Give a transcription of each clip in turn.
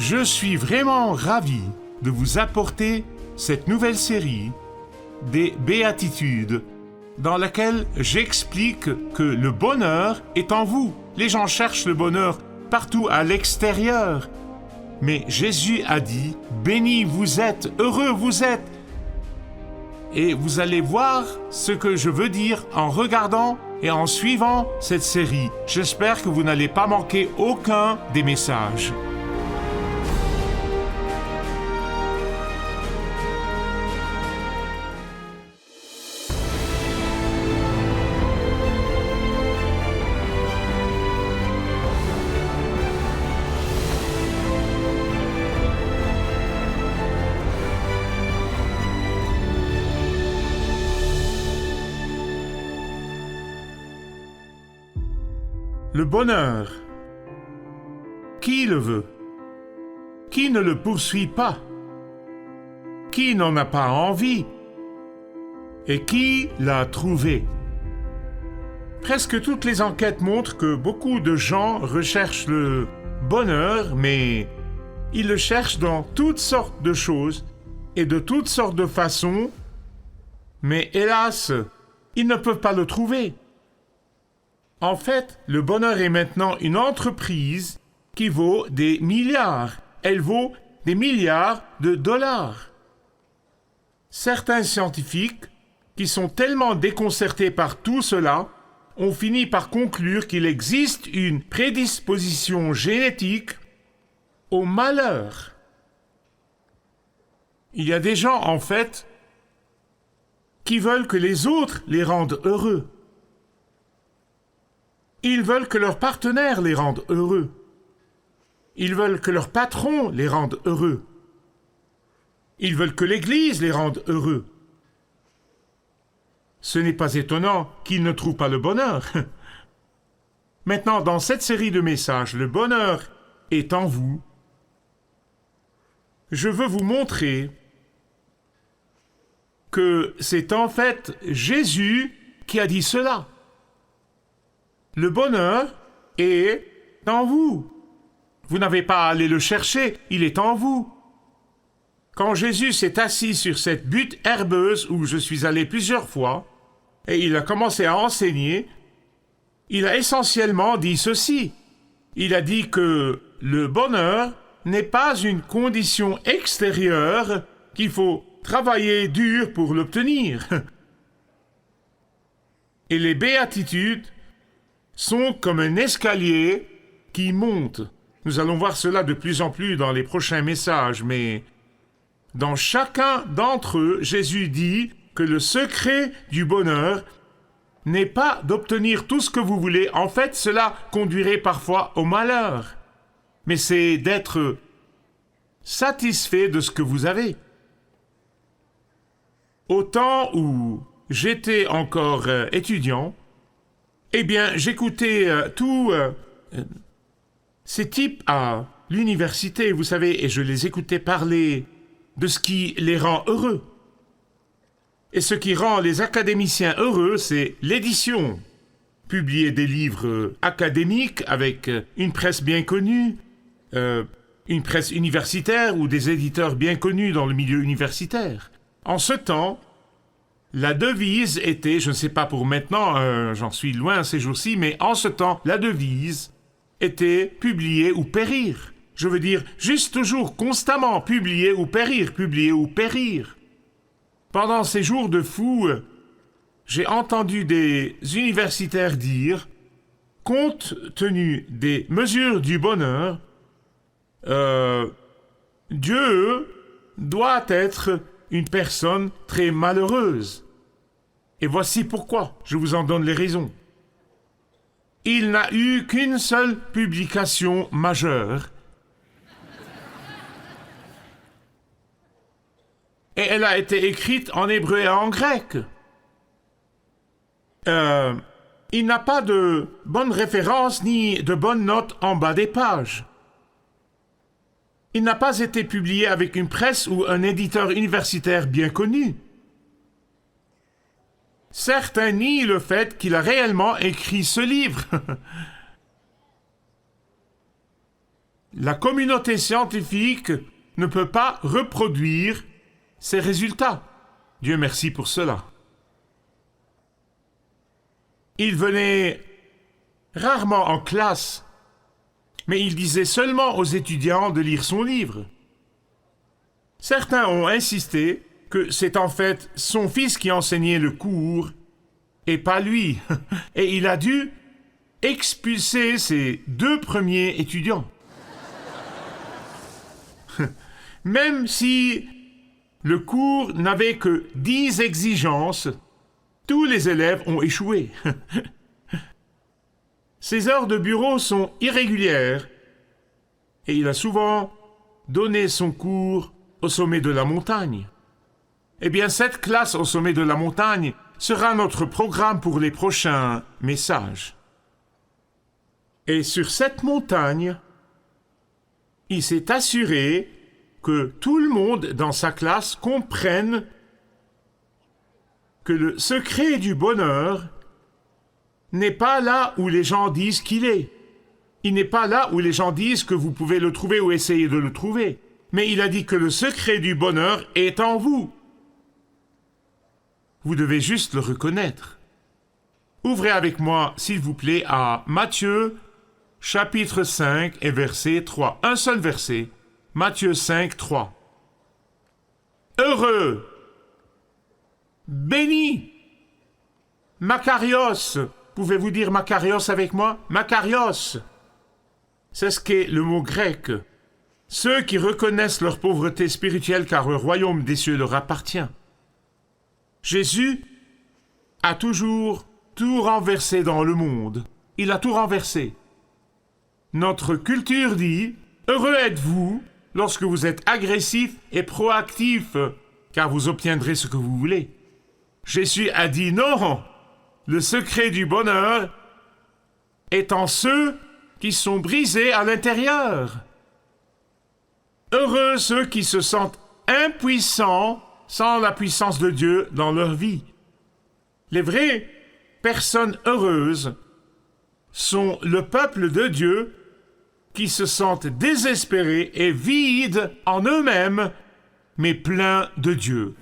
Je suis vraiment ravi de vous apporter cette nouvelle série des Béatitudes, dans laquelle j'explique que le bonheur est en vous. Les gens cherchent le bonheur partout à l'extérieur. Mais Jésus a dit, béni vous êtes, heureux vous êtes. Et vous allez voir ce que je veux dire en regardant et en suivant cette série. J'espère que vous n'allez pas manquer aucun des messages. Le bonheur. Qui le veut? Qui ne le poursuit pas? Qui n'en a pas envie? Et qui l'a trouvé? Presque toutes les enquêtes montrent que beaucoup de gens recherchent le bonheur, mais ils le cherchent dans toutes sortes de choses et de toutes sortes de façons, mais hélas, ils ne peuvent pas le trouver. En fait, le bonheur est maintenant une entreprise qui vaut des milliards. Elle vaut des milliards de dollars. Certains scientifiques, qui sont tellement déconcertés par tout cela, ont fini par conclure qu'il existe une prédisposition génétique au malheur. Il y a des gens, en fait, qui veulent que les autres les rendent heureux. Ils veulent que leur partenaire les rende heureux. Ils veulent que leur patron les rende heureux. Ils veulent que l'Église les rende heureux. Ce n'est pas étonnant qu'ils ne trouvent pas le bonheur. Maintenant, dans cette série de messages, le bonheur est en vous. Je veux vous montrer que c'est en fait Jésus qui a dit cela. Le bonheur est en vous. Vous n'avez pas à aller le chercher, il est en vous. Quand Jésus s'est assis sur cette butte herbeuse où je suis allé plusieurs fois, et il a commencé à enseigner, il a essentiellement dit ceci. Il a dit que le bonheur n'est pas une condition extérieure qu'il faut travailler dur pour l'obtenir. Et les béatitudes sont comme un escalier qui monte. Nous allons voir cela de plus en plus dans les prochains messages, mais dans chacun d'entre eux, Jésus dit que le secret du bonheur n'est pas d'obtenir tout ce que vous voulez. En fait, cela conduirait parfois au malheur. Mais c'est d'être satisfait de ce que vous avez. Au temps où j'étais encore étudiant, eh bien, j'écoutais tous ces types à l'université, vous savez, et je les écoutais parler de ce qui les rend heureux. Et ce qui rend les académiciens heureux, c'est l'édition. Publier des livres académiques avec une presse bien connue, une presse universitaire ou des éditeurs bien connus dans le milieu universitaire. En ce temps, la devise était, je ne sais pas pour maintenant, j'en suis loin ces jours-ci, mais en ce temps, la devise était publier ou périr. Je veux dire, juste toujours, constamment, publier ou périr, publier ou périr. Pendant ces jours de fou, j'ai entendu des universitaires dire, compte tenu des mesures du bonheur, Dieu doit être une personne très malheureuse. Et voici pourquoi, je vous en donne les raisons. Il n'a eu qu'une seule publication majeure. Et elle a été écrite en hébreu et en grec. Il n'a pas de bonnes références ni de bonnes notes en bas des pages. Il n'a pas été publié avec une presse ou un éditeur universitaire bien connu. Certains nient le fait qu'il a réellement écrit ce livre. La communauté scientifique ne peut pas reproduire ces résultats. Dieu merci pour cela. Il venait rarement en classe, mais il disait seulement aux étudiants de lire son livre. Certains ont insisté que c'est en fait son fils qui enseignait le cours et pas lui. Et il a dû expulser ses 2 premiers étudiants. Même si le cours n'avait que 10 exigences, tous les élèves ont échoué. Ses heures de bureau sont irrégulières et il a souvent donné son cours au sommet de la montagne. Eh bien, cette classe au sommet de la montagne sera notre programme pour les prochains messages. Et sur cette montagne, il s'est assuré que tout le monde dans sa classe comprenne que le secret du bonheur n'est pas là où les gens disent qu'il est. Il n'est pas là où les gens disent que vous pouvez le trouver ou essayer de le trouver. Mais il a dit que le secret du bonheur est en vous. Vous devez juste le reconnaître. Ouvrez avec moi, s'il vous plaît, à Matthieu, chapitre 5 et verset 3. Un seul verset. Matthieu 5, 3. Heureux, béni, Makarios. Pouvez-vous dire Makarios avec moi? Makarios. C'est ce qu'est le mot grec. Ceux qui reconnaissent leur pauvreté spirituelle car le royaume des cieux leur appartient. Jésus a toujours tout renversé dans le monde. Il a tout renversé. Notre culture dit « Heureux êtes-vous lorsque vous êtes agressif et proactif, car vous obtiendrez ce que vous voulez. » Jésus a dit « Non, le secret du bonheur est en ceux qui sont brisés à l'intérieur. Heureux ceux qui se sentent impuissants sans la puissance de Dieu dans leur vie. » Les vraies personnes heureuses sont le peuple de Dieu qui se sentent désespérés et vides en eux-mêmes, mais pleins de Dieu.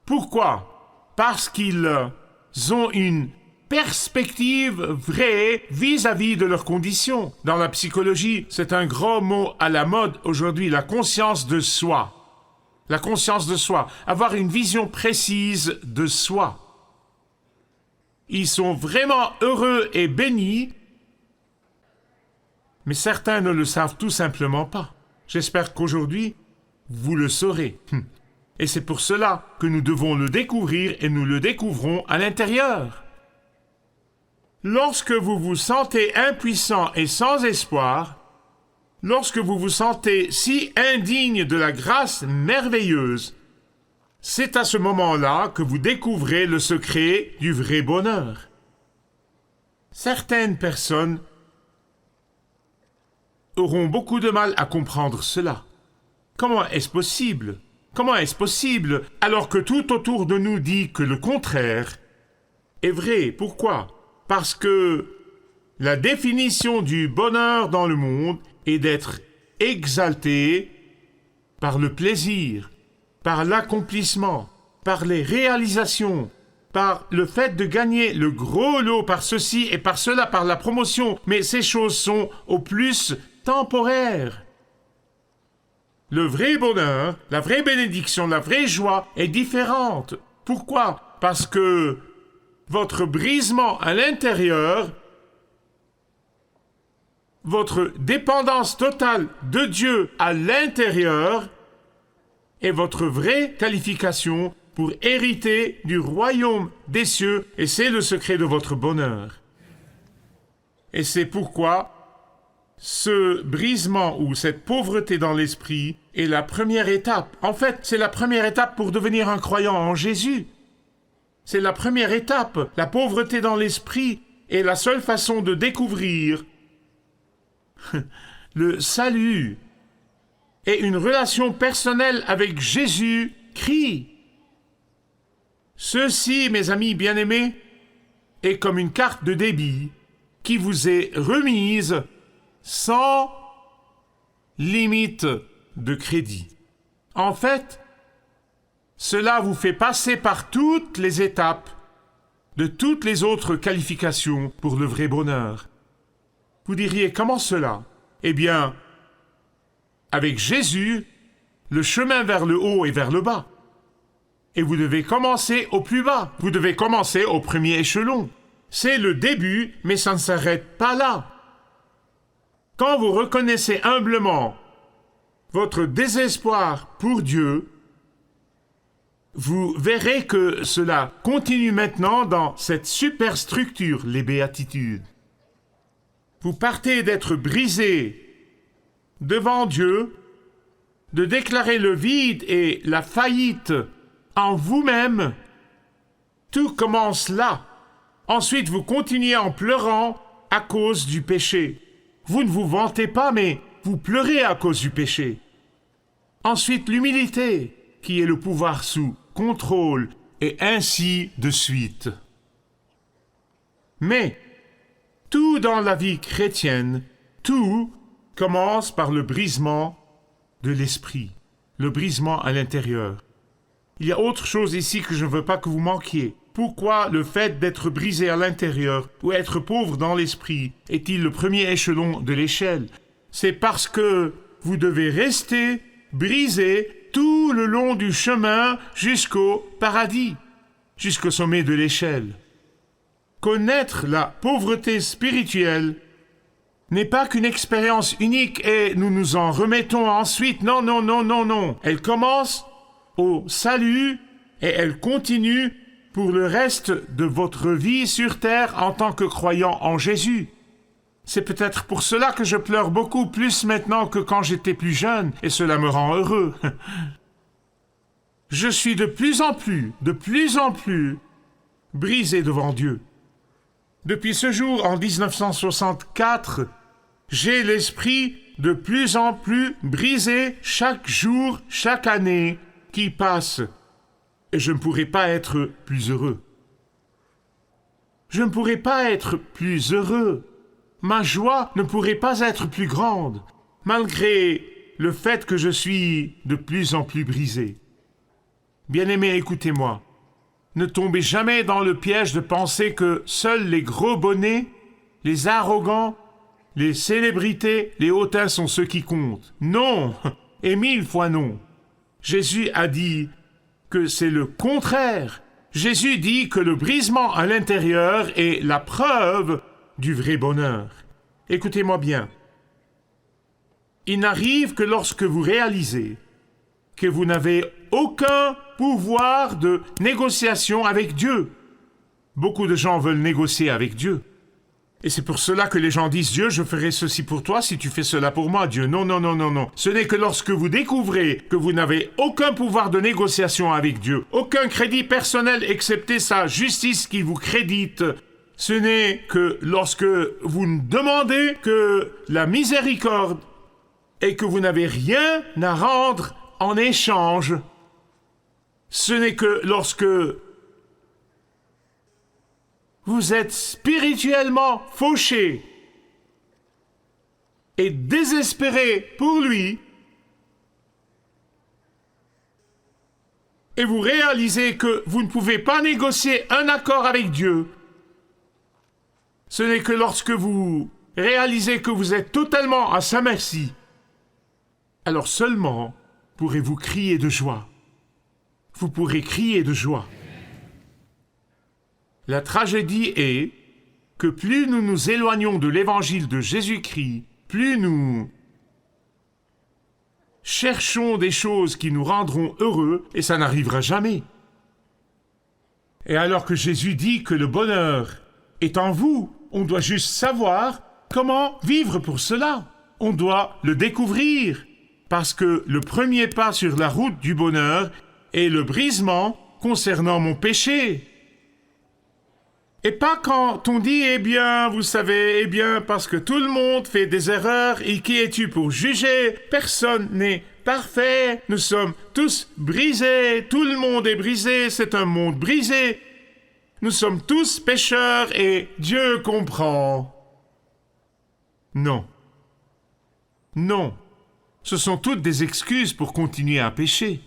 Pourquoi? Parce qu'ils ont une perspective vraie vis-à-vis de leurs conditions. Dans la psychologie, c'est un gros mot à la mode aujourd'hui, la conscience de soi. La conscience de soi, avoir une vision précise de soi. Ils sont vraiment heureux et bénis, mais certains ne le savent tout simplement pas. J'espère qu'aujourd'hui, vous le saurez. Et c'est pour cela que nous devons le découvrir et nous le découvrons à l'intérieur. Lorsque vous vous sentez impuissant et sans espoir, lorsque vous vous sentez si indigne de la grâce merveilleuse, c'est à ce moment-là que vous découvrez le secret du vrai bonheur. Certaines personnes auront beaucoup de mal à comprendre cela. Comment est-ce possible? Comment est-ce possible alors que tout autour de nous dit que le contraire est vrai? Pourquoi? Parce que la définition du bonheur dans le monde est d'être exalté par le plaisir, par l'accomplissement, par les réalisations, par le fait de gagner le gros lot, par ceci et par cela, par la promotion. Mais ces choses sont au plus temporaires. Le vrai bonheur, la vraie bénédiction, la vraie joie est différente. Pourquoi? Parce que votre brisement à l'intérieur, votre dépendance totale de Dieu à l'intérieur est votre vraie qualification pour hériter du royaume des cieux, et c'est le secret de votre bonheur. Et c'est pourquoi ce brisement ou cette pauvreté dans l'esprit est la première étape. En fait, c'est la première étape pour devenir un croyant en Jésus. C'est la première étape. La pauvreté dans l'esprit est la seule façon de découvrir le salut et une relation personnelle avec Jésus-Christ. Ceci, mes amis bien-aimés, est comme une carte de débit qui vous est remise sans limite de crédit. En fait, cela vous fait passer par toutes les étapes de toutes les autres qualifications pour le vrai bonheur. Vous diriez, comment cela? Eh bien, avec Jésus, le chemin vers le haut et vers le bas. Et vous devez commencer au plus bas. Vous devez commencer au premier échelon. C'est le début, mais ça ne s'arrête pas là. Quand vous reconnaissez humblement votre désespoir pour Dieu, vous verrez que cela continue maintenant dans cette superstructure, les béatitudes. Vous partez d'être brisé devant Dieu, de déclarer le vide et la faillite en vous-même. Tout commence là. Ensuite, vous continuez en pleurant à cause du péché. Vous ne vous vantez pas, mais vous pleurez à cause du péché. Ensuite, l'humilité, qui est le pouvoir sous contrôle, et ainsi de suite. Mais, tout dans la vie chrétienne, tout commence par le brisement de l'esprit, le brisement à l'intérieur. Il y a autre chose ici que je ne veux pas que vous manquiez. Pourquoi le fait d'être brisé à l'intérieur ou être pauvre dans l'esprit est-il le premier échelon de l'échelle? C'est parce que vous devez rester brisé tout le long du chemin jusqu'au paradis, jusqu'au sommet de l'échelle. Connaître la pauvreté spirituelle n'est pas qu'une expérience unique et nous nous en remettons ensuite. Non, non, non, non, non. Elle commence au salut et elle continue pour le reste de votre vie sur terre en tant que croyant en Jésus. C'est peut-être pour cela que je pleure beaucoup plus maintenant que quand j'étais plus jeune, et cela me rend heureux. Je suis de plus en plus brisé devant Dieu. Depuis ce jour, en 1964, j'ai l'esprit de plus en plus brisé chaque jour, chaque année qui passe. Et je ne pourrais pas être plus heureux. Je ne pourrais pas être plus heureux. Ma joie ne pourrait pas être plus grande, malgré le fait que je suis de plus en plus brisé. Bien-aimés, écoutez-moi. Ne tombez jamais dans le piège de penser que seuls les gros bonnets, les arrogants, les célébrités, les hautains sont ceux qui comptent. Non, et 1000 fois non. Jésus a dit que c'est le contraire. Jésus dit que le brisement à l'intérieur est la preuve du vrai bonheur. Écoutez-moi bien. Il n'arrive que lorsque vous réalisez que vous n'avez aucun pouvoir de négociation avec Dieu. Beaucoup de gens veulent négocier avec Dieu. Et c'est pour cela que les gens disent « Dieu, je ferai ceci pour toi si tu fais cela pour moi, Dieu. » Non, non, non, non, non. Ce n'est que lorsque vous découvrez que vous n'avez aucun pouvoir de négociation avec Dieu, aucun crédit personnel excepté sa justice qui vous crédite. Ce n'est que lorsque vous demandez que la miséricorde et que vous n'avez rien à rendre en échange. Ce n'est que lorsque vous êtes spirituellement fauché et désespéré pour lui, et vous réalisez que vous ne pouvez pas négocier un accord avec Dieu. Ce n'est que lorsque vous réalisez que vous êtes totalement à sa merci, alors seulement pourrez-vous crier de joie. Vous pourrez crier de joie. La tragédie est que plus nous nous éloignons de l'évangile de Jésus-Christ, plus nous cherchons des choses qui nous rendront heureux, et ça n'arrivera jamais. Et alors que Jésus dit que le bonheur est en vous, on doit juste savoir comment vivre pour cela. On doit le découvrir, parce que le premier pas sur la route du bonheur est le brisement concernant mon péché. Et pas quand on dit « Eh bien, vous savez, eh bien, parce que tout le monde fait des erreurs, et qui es-tu pour juger? Personne n'est parfait, nous sommes tous brisés, tout le monde est brisé, c'est un monde brisé. Nous sommes tous pécheurs et Dieu comprend. » Non. Non. Ce sont toutes des excuses pour continuer à pécher.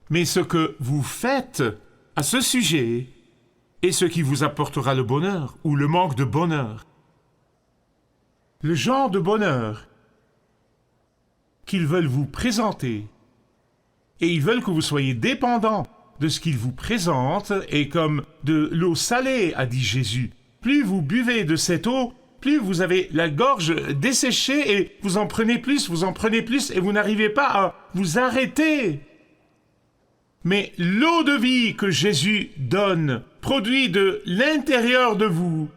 Mais ce que vous faites à ce sujet est ce qui vous apportera le bonheur ou le manque de bonheur. Le genre de bonheur qu'ils veulent vous présenter, et ils veulent que vous soyez dépendant de ce qu'ils vous présentent, et comme de l'eau salée, a dit Jésus. Plus vous buvez de cette eau, plus vous avez la gorge desséchée, et vous en prenez plus, et vous n'arrivez pas à vous arrêter. Mais l'eau de vie que Jésus donne produit de l'intérieur de vous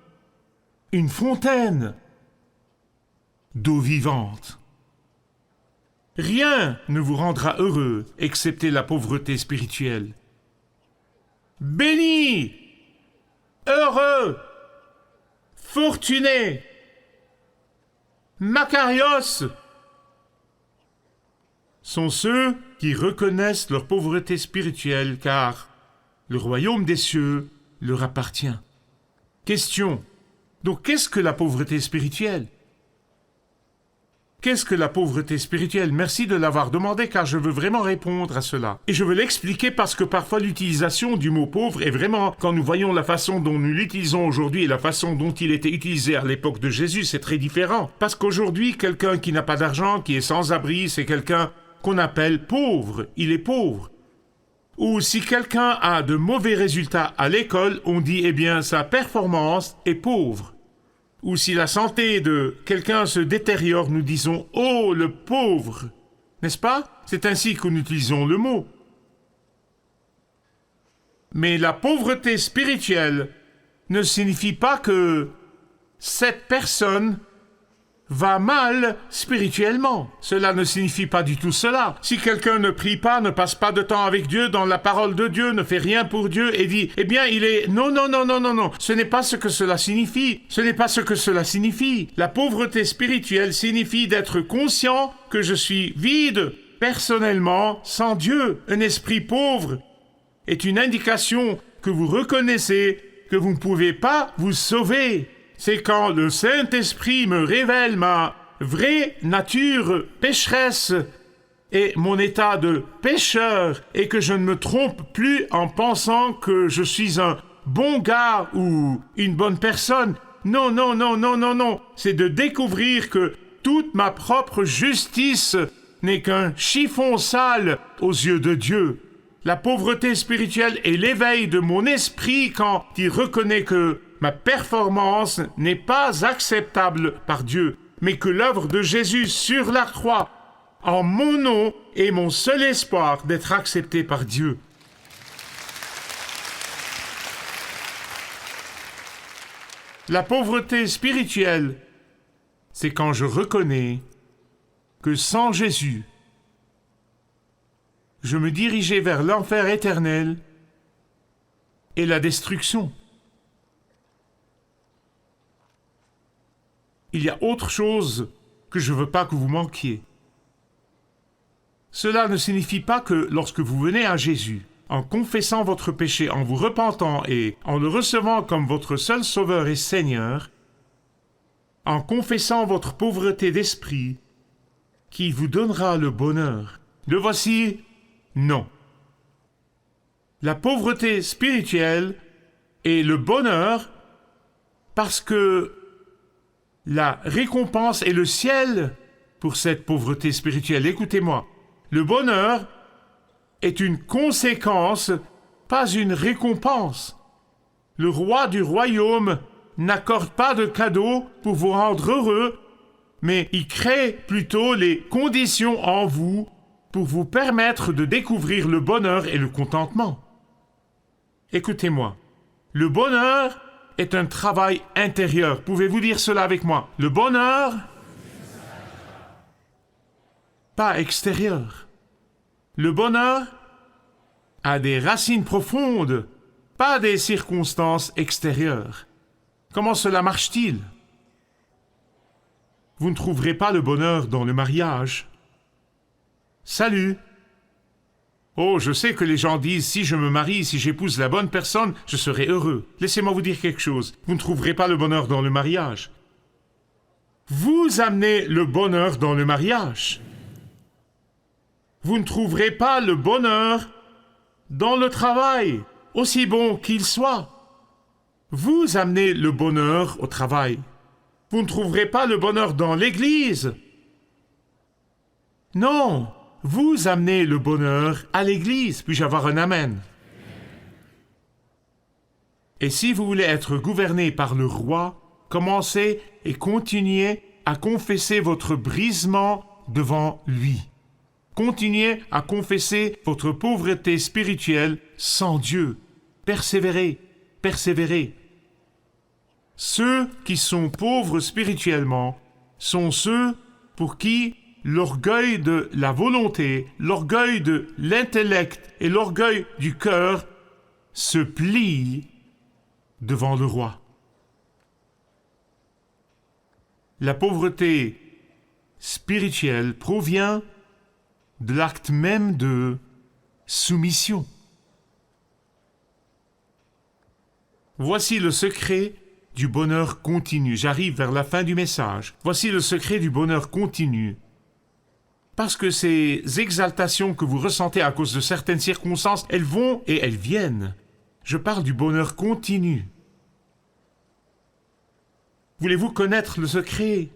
une fontaine d'eau vivante. Rien ne vous rendra heureux, excepté la pauvreté spirituelle. Béni, heureux, fortuné, Makarios sont ceux qui reconnaissent leur pauvreté spirituelle, car le royaume des cieux leur appartient. Question. Donc, qu'est-ce que la pauvreté spirituelle? Qu'est-ce que la pauvreté spirituelle? Merci de l'avoir demandé, car je veux vraiment répondre à cela. Et je veux l'expliquer parce que parfois l'utilisation du mot pauvre est vraiment, quand nous voyons la façon dont nous l'utilisons aujourd'hui et la façon dont il était utilisé à l'époque de Jésus, c'est très différent. Parce qu'aujourd'hui, quelqu'un qui n'a pas d'argent, qui est sans abri, c'est quelqu'un qu'on appelle pauvre. Il est pauvre. Ou si quelqu'un a de mauvais résultats à l'école, on dit, eh bien, sa performance est pauvre. Ou si la santé de quelqu'un se détériore, nous disons « Oh, le pauvre !» N'est-ce pas? C'est ainsi que nous utilisons le mot. Mais la pauvreté spirituelle ne signifie pas que cette personne va mal spirituellement. Cela ne signifie pas du tout cela. Si quelqu'un ne prie pas, ne passe pas de temps avec Dieu, dans la parole de Dieu, ne fait rien pour Dieu et dit, eh bien, il est... Non. Ce n'est pas ce que cela signifie. Ce n'est pas ce que cela signifie. La pauvreté spirituelle signifie d'être conscient que je suis vide, personnellement, sans Dieu. Un esprit pauvre est une indication que vous reconnaissez que vous ne pouvez pas vous sauver. C'est quand le Saint-Esprit me révèle ma vraie nature pécheresse et mon état de pécheur, et que je ne me trompe plus en pensant que je suis un bon gars ou une bonne personne. Non. C'est de découvrir que toute ma propre justice n'est qu'un chiffon sale aux yeux de Dieu. La pauvreté spirituelle est l'éveil de mon esprit quand il reconnaît que ma performance n'est pas acceptable par Dieu, mais que l'œuvre de Jésus sur la croix, en mon nom, est mon seul espoir d'être accepté par Dieu. La pauvreté spirituelle, c'est quand je reconnais que sans Jésus, je me dirigeais vers l'enfer éternel et la destruction. Il y a autre chose que je ne veux pas que vous manquiez. Cela ne signifie pas que lorsque vous venez à Jésus, en confessant votre péché, en vous repentant et en le recevant comme votre seul Sauveur et Seigneur, en confessant votre pauvreté d'esprit, qui vous donnera le bonheur. Le voici? Non. La pauvreté spirituelle est le bonheur parce que la récompense est le ciel pour cette pauvreté spirituelle. Écoutez-moi, le bonheur est une conséquence, pas une récompense. Le roi du royaume n'accorde pas de cadeaux pour vous rendre heureux, mais il crée plutôt les conditions en vous pour vous permettre de découvrir le bonheur et le contentement. Écoutez-moi, le bonheur est un travail intérieur. Pouvez-vous dire cela avec moi? Le bonheur, pas extérieur. Le bonheur a des racines profondes, pas des circonstances extérieures. Comment cela marche-t-il? Vous ne trouverez pas le bonheur dans le mariage. Salut! Oh, je sais que les gens disent, si je me marie, si j'épouse la bonne personne, je serai heureux. Laissez-moi vous dire quelque chose. Vous ne trouverez pas le bonheur dans le mariage. Vous amenez le bonheur dans le mariage. Vous ne trouverez pas le bonheur dans le travail, aussi bon qu'il soit. Vous amenez le bonheur au travail. Vous ne trouverez pas le bonheur dans l'église. Non, vous amenez le bonheur à l'église. Puis-je avoir un amen? Et si vous voulez être gouverné par le roi, commencez et continuez à confesser votre brisement devant lui. Continuez à confesser votre pauvreté spirituelle sans Dieu. Persévérez, persévérez. Ceux qui sont pauvres spirituellement sont ceux pour qui l'orgueil de la volonté, l'orgueil de l'intellect et l'orgueil du cœur se plient devant le roi. La pauvreté spirituelle provient de l'acte même de soumission. Voici le secret du bonheur continu. J'arrive vers la fin du message. Voici le secret du bonheur continu. Parce que ces exaltations que vous ressentez à cause de certaines circonstances, elles vont et elles viennent. Je parle du bonheur continu. Voulez-vous connaître le secret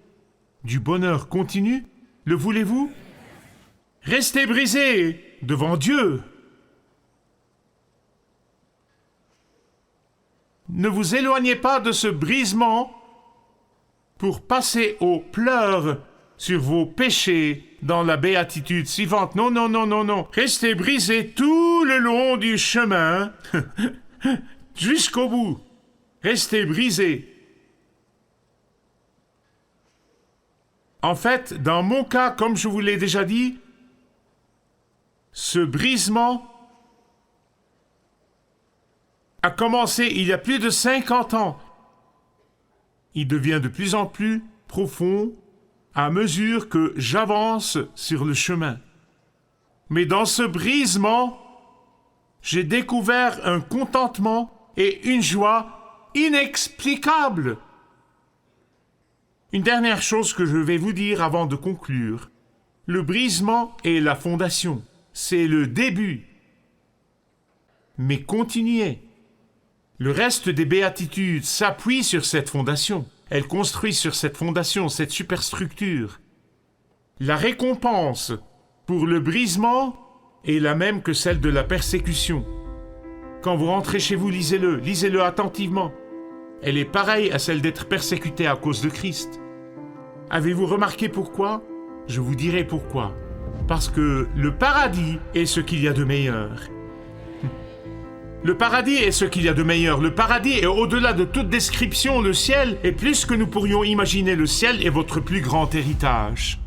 du bonheur continu? Le voulez-vous? Restez brisés devant Dieu. Ne vous éloignez pas de ce brisement pour passer aux pleurs sur vos péchés dans la béatitude suivante. Non, non, non, non, non. Restez brisés tout le long du chemin jusqu'au bout. Restez brisés. En fait, dans mon cas, comme je vous l'ai déjà dit, ce brisement a commencé il y a plus de 50 ans. Il devient de plus en plus profond à mesure que j'avance sur le chemin. Mais dans ce brisement, j'ai découvert un contentement et une joie inexplicables. Une dernière chose que je vais vous dire avant de conclure. Le brisement est la fondation. C'est le début. Mais continuez. Le reste des béatitudes s'appuie sur cette fondation. Elle construit sur cette fondation, cette superstructure. La récompense pour le brisement est la même que celle de la persécution. Quand vous rentrez chez vous, lisez-le attentivement. Elle est pareille à celle d'être persécuté à cause de Christ. Avez-vous remarqué pourquoi? Je vous dirai pourquoi. Parce que le paradis est ce qu'il y a de meilleur. Le paradis est ce qu'il y a de meilleur. Le paradis est au-delà de toute description. Le ciel est plus que nous pourrions imaginer. Le ciel est votre plus grand héritage.